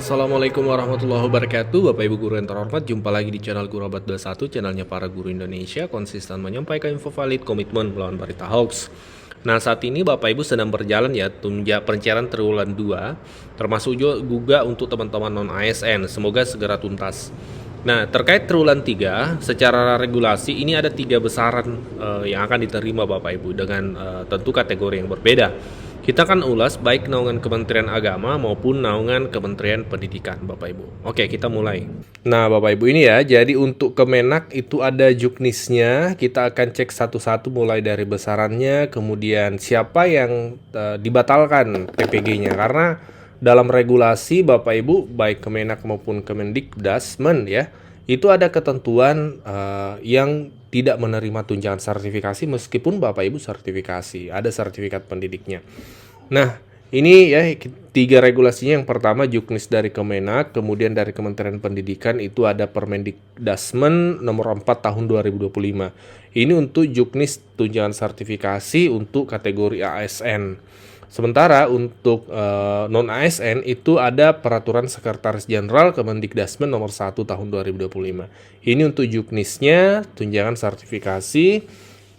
Assalamualaikum warahmatullahi wabarakatuh. Bapak Ibu guru yang terhormat, jumpa lagi di channel Guru Abad 21, channelnya para guru Indonesia, konsisten menyampaikan info valid, komitmen melawan berita hoax. Nah, saat ini Bapak Ibu sedang berjalan ya pencairan triwulan 2, termasuk juga untuk teman-teman non ASN. Semoga segera tuntas. Nah, terkait triwulan 3, secara regulasi ini ada 3 besaran yang akan diterima Bapak Ibu dengan tentu kategori yang berbeda. Kita akan ulas baik naungan Kementerian Agama maupun naungan Kementerian Pendidikan, Bapak Ibu. Oke, kita mulai. Nah, Bapak Ibu ini ya, jadi untuk Kemenak itu ada juknisnya. Kita akan cek satu-satu mulai dari besarannya, kemudian siapa yang dibatalkan PPG-nya. Karena dalam regulasi Bapak Ibu, baik Kemenak maupun Kemendikbudasmen ya, itu ada ketentuan yang tidak menerima tunjangan sertifikasi meskipun Bapak Ibu sertifikasi, ada sertifikat pendidiknya. Nah, ini ya 3 regulasinya. Yang pertama juknis dari Kemenak, kemudian dari Kementerian Pendidikan itu ada Permendikdasmen nomor 4 tahun 2025. Ini untuk juknis tunjangan sertifikasi untuk kategori ASN. Sementara untuk non-ASN itu ada Peraturan Sekretaris Jenderal Kemendikdasmen nomor 1 tahun 2025. Ini untuk juknisnya tunjangan sertifikasi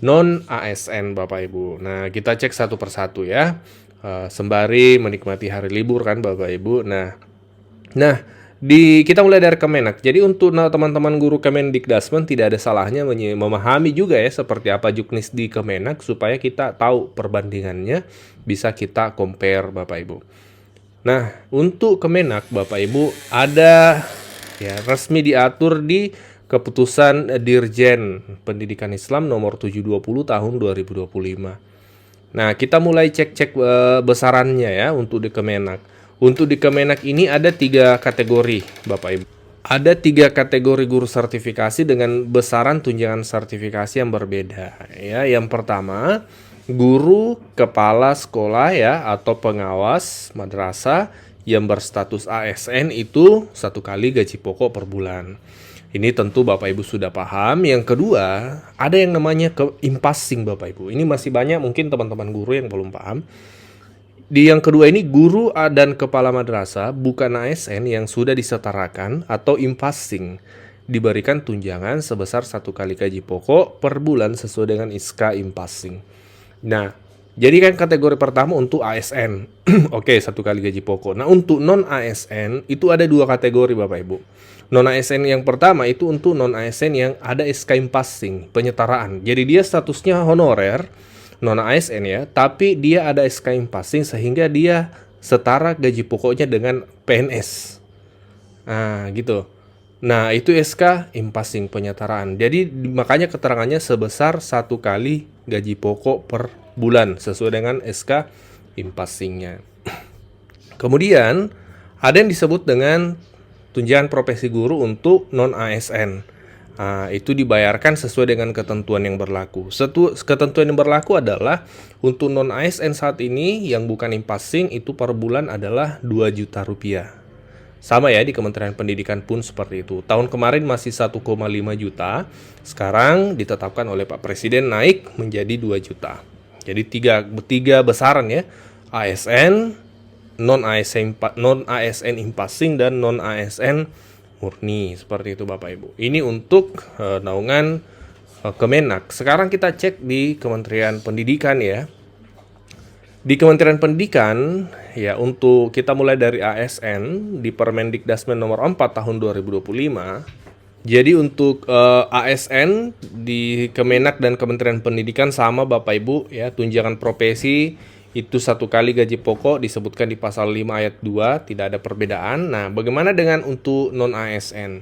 non-ASN Bapak Ibu. Nah, kita cek satu persatu ya. Sembari menikmati hari libur kan Bapak Ibu. Nah, kita mulai dari Kemenak. Jadi untuk teman-teman guru Kemendikdasmen tidak ada salahnya memahami juga ya seperti apa juknis di Kemenak supaya kita tahu perbandingannya, bisa kita compare Bapak Ibu. Nah, untuk Kemenak Bapak Ibu ada ya resmi diatur di Keputusan Dirjen Pendidikan Islam nomor 720 tahun 2025. Nah, kita mulai cek-cek besarannya ya untuk di Kemenak. Untuk di Kemenak ini ada 3 kategori, Bapak Ibu. Ada 3 kategori guru sertifikasi dengan besaran tunjangan sertifikasi yang berbeda. Ya, yang pertama, guru kepala sekolah ya atau pengawas madrasah yang berstatus ASN itu 1 kali gaji pokok per bulan. Ini tentu Bapak Ibu sudah paham. Yang kedua, ada yang namanya impasing Bapak Ibu. Ini masih banyak mungkin teman-teman guru yang belum paham. Di yang kedua ini guru dan kepala madrasah bukan ASN yang sudah disetarakan atau impasing diberikan tunjangan sebesar 1 kali gaji pokok per bulan sesuai dengan SK impasing. Nah, jadi kan kategori pertama untuk ASN. Oke, 1 kali gaji pokok. Nah, untuk non ASN itu ada 2 kategori Bapak Ibu. Non ASN yang pertama itu untuk non ASN yang ada SK impasing, penyetaraan. Jadi dia statusnya honorer, non ASN ya, tapi dia ada SK impasing sehingga dia setara gaji pokoknya dengan PNS. Nah, gitu. Nah, itu SK impasing penyetaraan. Jadi makanya keterangannya sebesar 1 kali gaji pokok per bulan sesuai dengan SK impasingnya. Kemudian ada yang disebut dengan tunjangan profesi guru untuk non ASN. Itu dibayarkan sesuai dengan ketentuan yang berlaku. Ketentuan yang berlaku adalah untuk non ASN saat ini yang bukan impasing itu per bulan adalah 2 juta rupiah. Sama ya di Kementerian Pendidikan pun seperti itu. Tahun kemarin masih 1,5 juta, sekarang ditetapkan oleh Pak Presiden naik menjadi 2 juta. Jadi tiga besaran ya, ASN, non ASN impasing dan non ASN murni, seperti itu Bapak Ibu. Ini untuk naungan Kemenak. Sekarang kita cek di Kementerian Pendidikan ya. Di Kementerian Pendidikan ya, untuk kita mulai dari ASN di Permendikdasmen nomor 4 tahun 2025. Jadi untuk ASN di Kemenak dan Kementerian Pendidikan sama Bapak Ibu ya, tunjangan profesi itu 1 kali gaji pokok disebutkan di pasal 5 ayat 2, tidak ada perbedaan. Nah, bagaimana dengan untuk non ASN?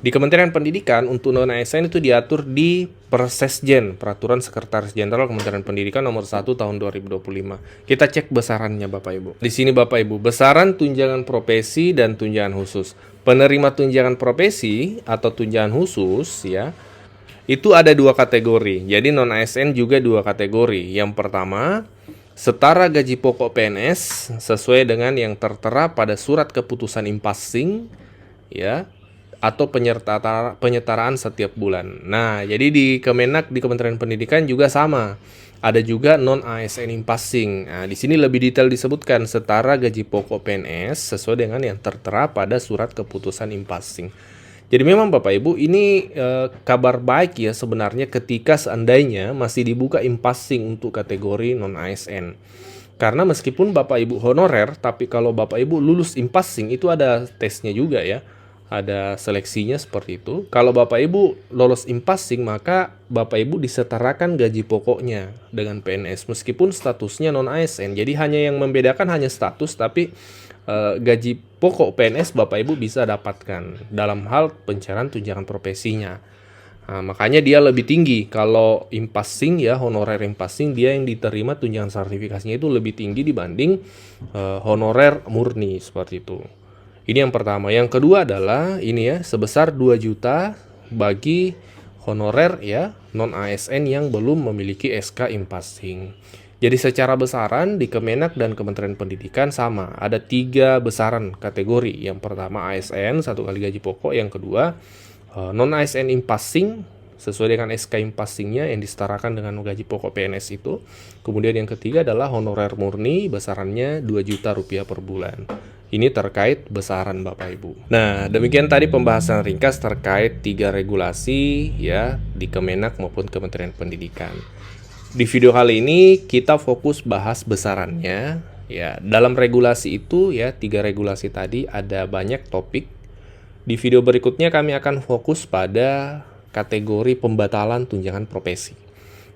Di Kementerian Pendidikan untuk non ASN itu diatur di Persesjen, Peraturan Sekretaris Jenderal Kementerian Pendidikan nomor 1 tahun 2025. Kita cek besarannya Bapak Ibu. Di sini Bapak Ibu, besaran tunjangan profesi dan tunjangan khusus. Penerima tunjangan profesi atau tunjangan khusus ya, itu ada 2 kategori. Jadi non ASN juga 2 kategori. Yang pertama, setara gaji pokok PNS sesuai dengan yang tertera pada surat keputusan impasing ya, atau penyetaraan setiap bulan. Nah, jadi di Kemenak, di Kementerian Pendidikan juga sama. Ada juga non ASN impasing. Nah, di sini lebih detail disebutkan setara gaji pokok PNS sesuai dengan yang tertera pada surat keputusan impasing. Jadi memang Bapak Ibu ini kabar baik ya sebenarnya ketika seandainya masih dibuka impasing untuk kategori non ASN. Karena meskipun Bapak Ibu honorer, tapi kalau Bapak Ibu lulus impasing itu ada tesnya juga ya. Ada seleksinya seperti itu. Kalau Bapak Ibu lolos impasing, maka Bapak Ibu disetarakan gaji pokoknya dengan PNS meskipun statusnya non ASN. Jadi hanya yang membedakan hanya status, tapi gaji pokok PNS Bapak Ibu bisa dapatkan dalam hal pencairan tunjangan profesinya. Nah, makanya dia lebih tinggi. Kalau impasing ya, honorer impasing, dia yang diterima tunjangan sertifikasinya itu lebih tinggi dibanding honorer murni seperti itu. Ini yang pertama. Yang kedua adalah ini ya, sebesar 2 juta bagi honorer ya, non ASN yang belum memiliki SK impasing. Jadi secara besaran di Kemenak dan Kementerian Pendidikan sama. Ada 3 besaran kategori. Yang pertama ASN, 1 kali gaji pokok. Yang kedua non ASN impasing sesuai dengan SK impasingnya yang disetarakan dengan gaji pokok PNS itu. Kemudian yang ketiga adalah honorer murni, besarannya 2 juta rupiah per bulan. Ini terkait besaran Bapak Ibu. Nah, demikian tadi pembahasan ringkas terkait 3 regulasi ya di Kemenak maupun Kementerian Pendidikan. Di video kali ini kita fokus bahas besarannya ya. Dalam regulasi itu ya, 3 regulasi tadi ada banyak topik. Di video berikutnya kami akan fokus pada kategori pembatalan tunjangan profesi.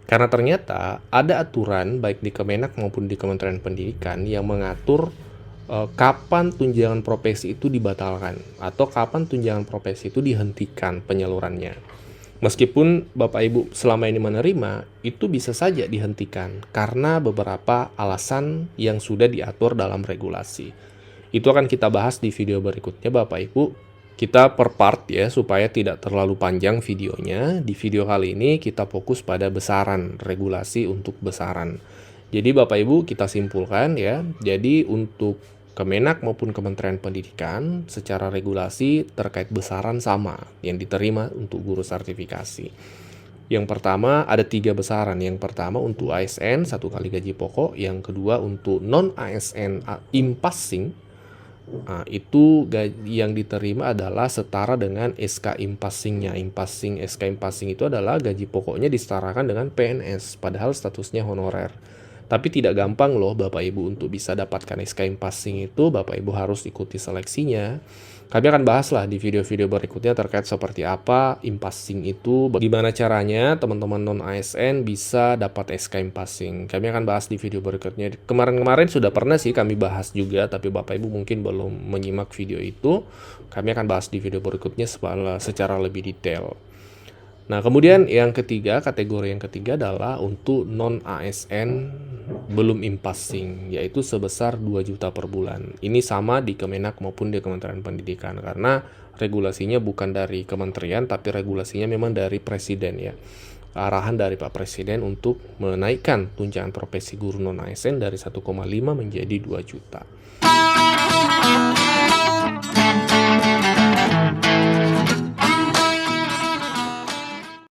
Karena ternyata ada aturan baik di Kemenak maupun di Kementerian Pendidikan yang mengatur kapan tunjangan profesi itu dibatalkan atau kapan tunjangan profesi itu dihentikan penyalurannya. Meskipun Bapak Ibu selama ini menerima, itu bisa saja dihentikan karena beberapa alasan yang sudah diatur dalam regulasi. Itu akan kita bahas di video berikutnya Bapak Ibu. Kita per part ya supaya tidak terlalu panjang videonya. Di video kali ini kita fokus pada besaran, regulasi untuk besaran. Jadi Bapak Ibu kita simpulkan ya. Jadi untuk Kemenak maupun Kementerian Pendidikan secara regulasi terkait besaran sama yang diterima untuk guru sertifikasi. Yang pertama ada 3 besaran. Yang pertama untuk ASN 1 kali gaji pokok. Yang kedua untuk non ASN impasing. Nah, itu yang diterima adalah setara dengan SK impasingnya. SK impasing itu adalah gaji pokoknya disetarakan dengan PNS, padahal statusnya honorer. Tapi tidak gampang loh Bapak Ibu untuk bisa dapatkan SK impasing itu, Bapak Ibu harus ikuti seleksinya. Kami akan bahaslah di video-video berikutnya terkait seperti apa impasing itu, bagaimana caranya teman-teman non ASN bisa dapat SK impasing. Kami akan bahas di video berikutnya. Kemarin-kemarin sudah pernah sih kami bahas juga, tapi Bapak Ibu mungkin belum menyimak video itu. Kami akan bahas di video berikutnya secara lebih detail. Nah, kemudian yang ketiga, kategori yang ketiga adalah untuk non ASN belum impasing, yaitu sebesar 2 juta per bulan. Ini sama di Kemenak maupun di Kementerian Pendidikan, karena regulasinya bukan dari kementerian, tapi regulasinya memang dari Presiden ya. Arahan dari Pak Presiden untuk menaikkan tunjangan profesi guru non ASN dari 1,5 menjadi 2 juta.